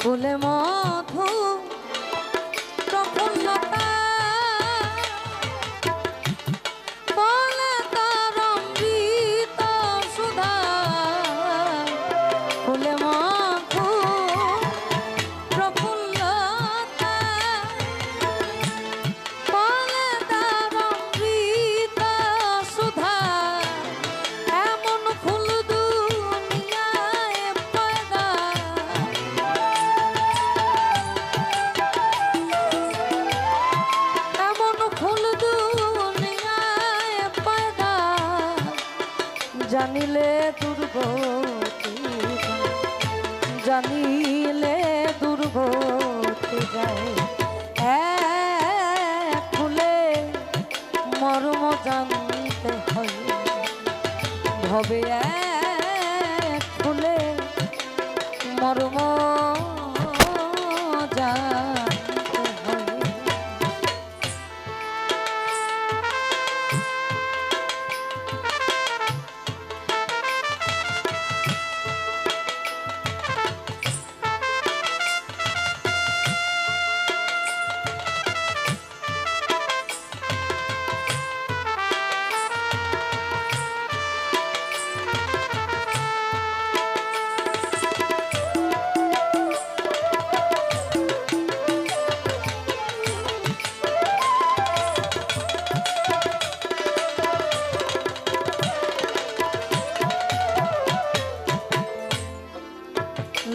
ফুলে মধু প্রফুল্লতা বলে তার অমৃত সুধা ফুলে মধু প্রফুল্লতা বলে তার অমৃত সুধা এমন ফুল দুনিয়ায় পয়দা এমন ফুল দুনিয়ায় পয়দা জানিলে দুর্গতি জানিলে দুর্গতি যায় এক ফুলে মর্ম জানতে হয় ভবে এক ফুলে মর্ম জানতে হয়।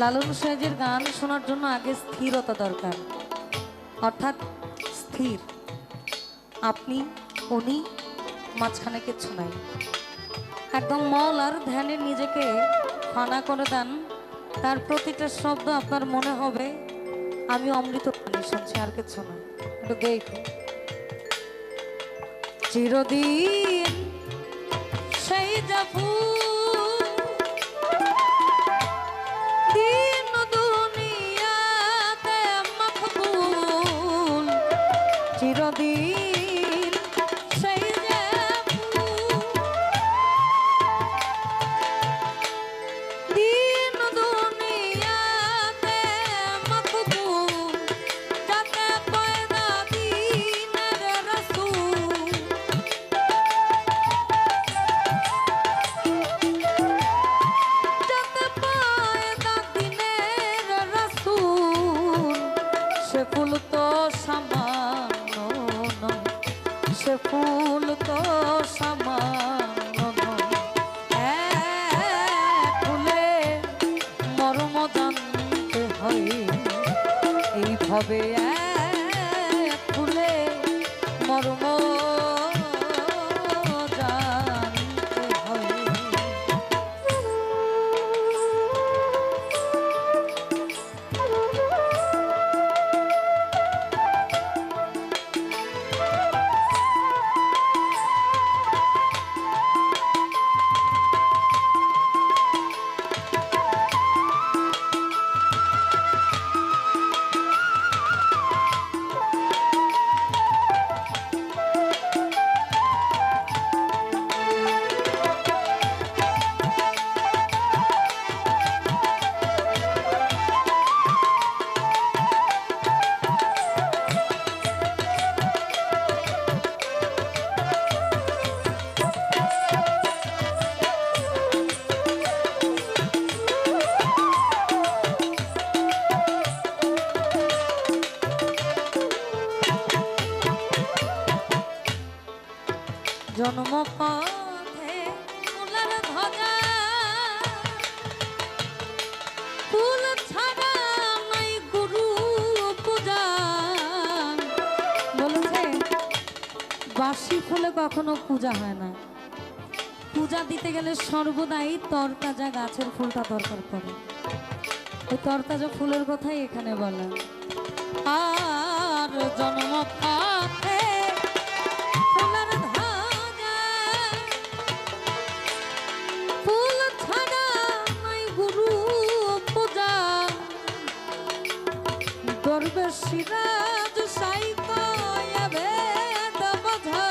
লালন সাহেবের গান শোনার জন্য আগে স্থিরতা দরকার, অর্থাৎ স্থির। আপনি উনি মাঝখানে কিচ্ছু নাই, একদম মল আর ধ্যানে নিজেকে ফানা করে দেন। তার প্রতিটা শব্দ আপনার মনে হবে আমি অমৃত পানি শুনছি, আর কিচ্ছু না। একটু দেখো চিরদিন সেই যাবো চিরদিন সেই যে দিন দুনিয়াতে মকবুল যাতে পয়দা দিনের রাসূল যাতে পয়দা দিনের রাসূল সে ফুল তো সামান্য সে ফুল তো সামান্য ফুলে মর্ম জানতে হয় এইভাবে ফুলে মর্ম জানতে হয়। জন্ম পথে ফুলের ধ্বজা ফুল ছাড়া নাই গুরু পূজা বলেছে বাসি ফুলে কখনো পূজা হয় না, পূজা দিতে গেলে সর্বদাই তরতাজা গাছের ফুলটা দরকার পড়ে। ওই তরতাজা ফুলের কথাই এখানে বলা। আর জন্ম পথে ফুলের ধ্বজা ফুল ছাড়া নাই গুরু পূজা গর্বে সিরাজ সাইকা ভেদ বোঝা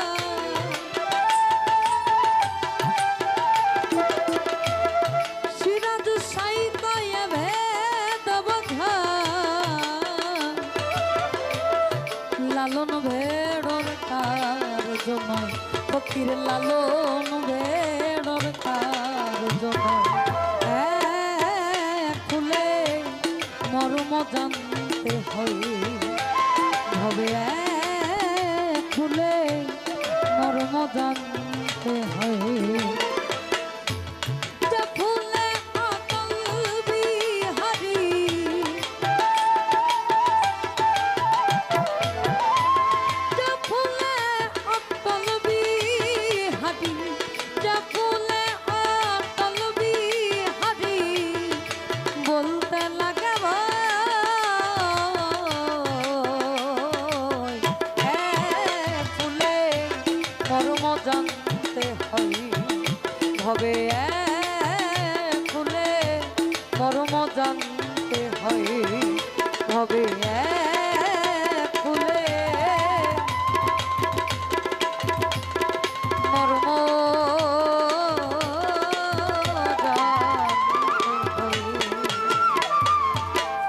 সিরাজ সাইকা ভেদ বোঝা লালন ভেড়র কার্য নয়, ফকির লালন ভেড়র কার্য নয়। ফুলে মর্ম জানতে হয়, হবে ফুলে মর্ম জানতে হয়।